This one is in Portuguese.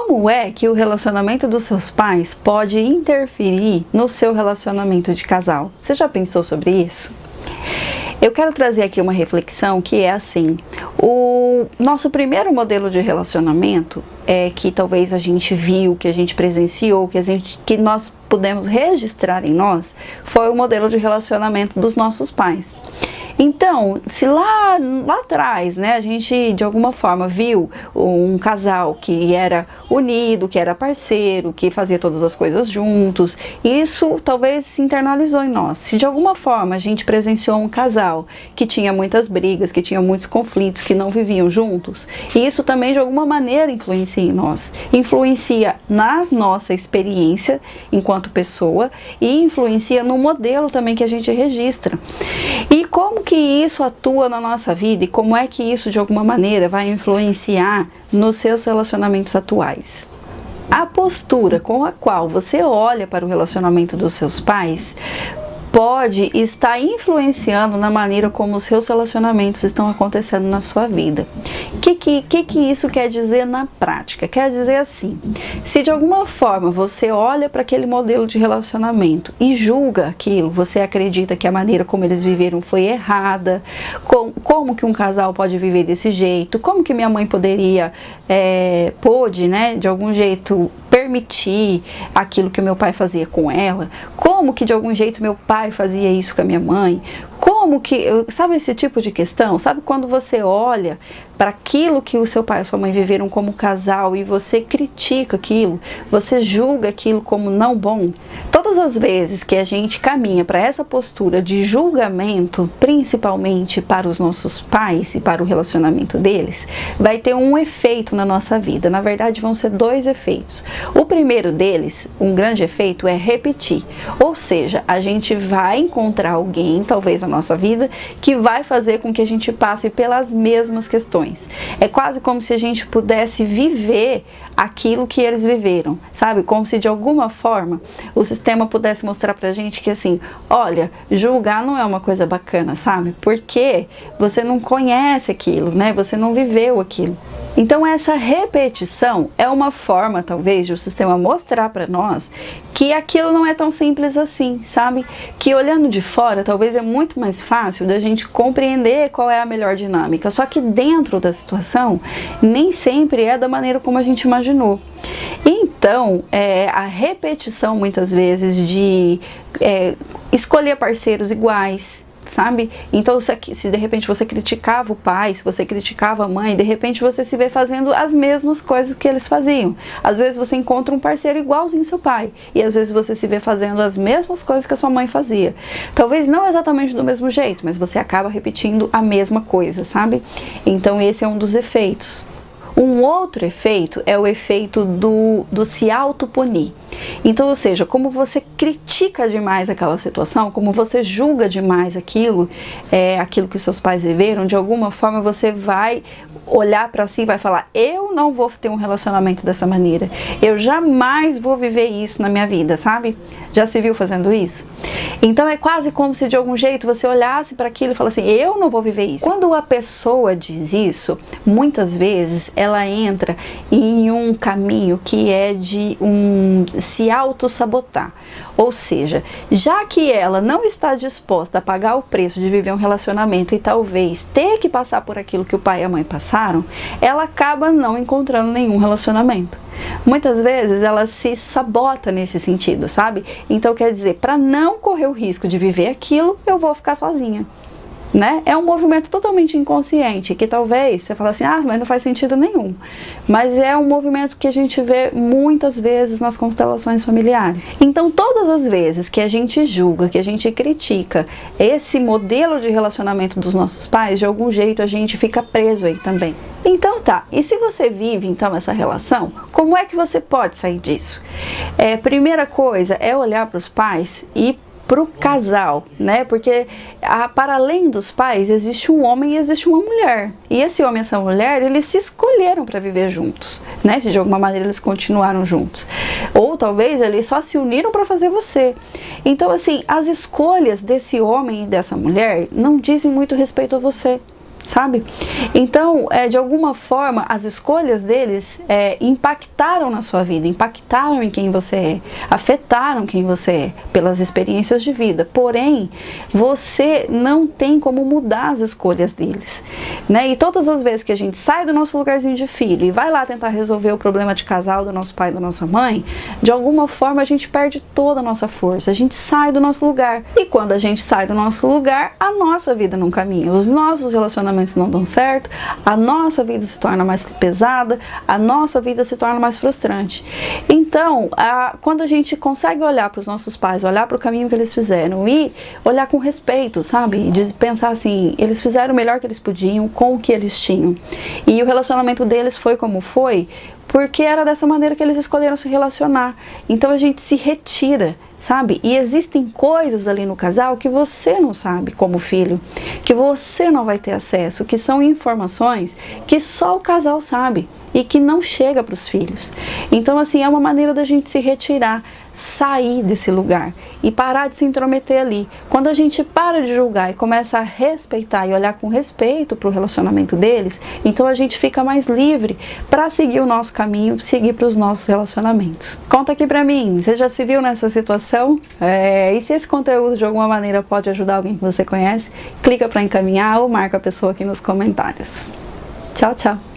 Como é que o relacionamento dos seus pais pode interferir no seu relacionamento de casal? Você já pensou sobre isso? Eu quero trazer aqui uma reflexão que é assim: o nosso primeiro modelo de relacionamento que talvez a gente viu, que a gente presenciou, que nós pudemos registrar em nós, foi o modelo de relacionamento dos nossos pais. Então, se lá atrás, né, a gente de alguma forma viu um casal que era unido, que era parceiro, que fazia todas as coisas juntos, isso talvez se internalizou em nós. Se de alguma forma a gente presenciou um casal que tinha muitas brigas, que tinha muitos conflitos, que não viviam juntos, isso também de alguma maneira influencia em nós. Influencia na nossa experiência enquanto pessoa e influencia no modelo também que a gente registra. E como que isso atua na nossa vida e como é que isso de alguma maneira vai influenciar nos seus relacionamentos atuais? A postura com a qual você olha para o relacionamento dos seus pais pode estar influenciando na maneira como os seus relacionamentos estão acontecendo na sua vida. O que isso quer dizer na prática? Quer dizer assim: se de alguma forma você olha para aquele modelo de relacionamento e julga aquilo, você acredita que a maneira como eles viveram foi errada, como que um casal pode viver desse jeito, como que minha mãe pôde, né, de algum jeito permitir aquilo que o meu pai fazia com ela, como que de algum jeito meu pai fazia isso com a minha mãe, como que, sabe esse tipo de questão? Sabe quando você olha para aquilo que o seu pai e a sua mãe viveram como casal e você critica aquilo, você julga aquilo como não bom? Todas as vezes que a gente caminha para essa postura de julgamento, principalmente para os nossos pais e para o relacionamento deles, vai ter um efeito na nossa vida. Na verdade, vão ser dois efeitos. O primeiro deles, um grande efeito, é repetir. Ou seja, a gente vai encontrar alguém, talvez na nossa vida, que vai fazer com que a gente passe pelas mesmas questões. É quase como se a gente pudesse viver aquilo que eles viveram, sabe? Como se de alguma forma o sistema pudesse mostrar pra gente que assim, olha, julgar não é uma coisa bacana, sabe? Porque você não conhece aquilo, né? Você não viveu aquilo. Então essa repetição é uma forma, talvez, de o sistema mostrar para nós que aquilo não é tão simples assim, sabe? Que olhando de fora, talvez é muito mais fácil da gente compreender qual é a melhor dinâmica. Só que dentro da situação, nem sempre é da maneira como a gente imaginou. Então, a repetição muitas vezes de escolher parceiros iguais, sabe? Então, se de repente você criticava o pai, se você criticava a mãe, de repente você se vê fazendo as mesmas coisas que eles faziam. Às vezes você encontra um parceiro igualzinho ao seu pai, e às vezes você se vê fazendo as mesmas coisas que a sua mãe fazia. Talvez não exatamente do mesmo jeito, mas você acaba repetindo a mesma coisa, sabe? Então esse é um dos efeitos. Um outro efeito é o efeito do se autopunir. Então, ou seja, como você critica demais aquela situação, como você julga demais aquilo que os seus pais viveram, de alguma forma você vai olhar para si e vai falar: eu não vou ter um relacionamento dessa maneira, eu jamais vou viver isso na minha vida, sabe? Já se viu fazendo isso? Então é quase como se de algum jeito você olhasse para aquilo e falasse assim: eu não vou viver isso. Quando a pessoa diz isso, muitas vezes ela entra em um caminho que é de se auto-sabotar. Ou seja, já que ela não está disposta a pagar o preço de viver um relacionamento e talvez ter que passar por aquilo que o pai e a mãe passaram, ela acaba não encontrando nenhum relacionamento. Muitas vezes ela se sabota nesse sentido, sabe? Então quer dizer, para não correr o risco de viver aquilo, eu vou ficar sozinha, né? É um movimento totalmente inconsciente, que talvez você fale assim: mas não faz sentido nenhum. Mas é um movimento que a gente vê muitas vezes nas constelações familiares. Então todas as vezes que a gente julga, que a gente critica esse modelo de relacionamento dos nossos pais, de algum jeito a gente fica preso aí também. Então tá, e se você vive então essa relação, como é que você pode sair disso? Primeira coisa é olhar para os pais e para o casal, né? Porque para além dos pais existe um homem e existe uma mulher. E esse homem e essa mulher, eles se escolheram para viver juntos, né? Se de alguma maneira eles continuaram juntos. Ou talvez eles só se uniram para fazer você. Então assim, as escolhas desse homem e dessa mulher não dizem muito respeito a você. sabe? Então, de alguma forma, as escolhas deles impactaram na sua vida, impactaram em quem você é, afetaram quem você é, pelas experiências de vida. Porém, você não tem como mudar as escolhas deles, né? E todas as vezes que a gente sai do nosso lugarzinho de filho e vai lá tentar resolver o problema de casal do nosso pai e da nossa mãe, de alguma forma a gente perde toda a nossa força, a gente sai do nosso lugar. E quando a gente sai do nosso lugar, a nossa vida não caminha, os nossos relacionamentos não dão certo, a nossa vida se torna mais pesada, a nossa vida se torna mais frustrante. Então, quando a gente consegue olhar para os nossos pais, olhar para o caminho que eles fizeram e olhar com respeito, sabe? De pensar assim, eles fizeram o melhor que eles podiam com o que eles tinham. E o relacionamento deles foi como foi, porque era dessa maneira que eles escolheram se relacionar. Então a gente se retira, sabe? E existem coisas ali no casal que você não sabe como filho, que você não vai ter acesso, que são informações que só o casal sabe e que não chega para os filhos. Então, assim, é uma maneira da gente se retirar, sair desse lugar e parar de se intrometer ali. Quando a gente para de julgar e começa a respeitar e olhar com respeito para o relacionamento deles, então a gente fica mais livre para seguir o nosso caminho, seguir para os nossos relacionamentos. Conta aqui para mim, você já se viu nessa situação? E se esse conteúdo de alguma maneira pode ajudar alguém que você conhece, clica para encaminhar ou marca a pessoa aqui nos comentários. Tchau, tchau!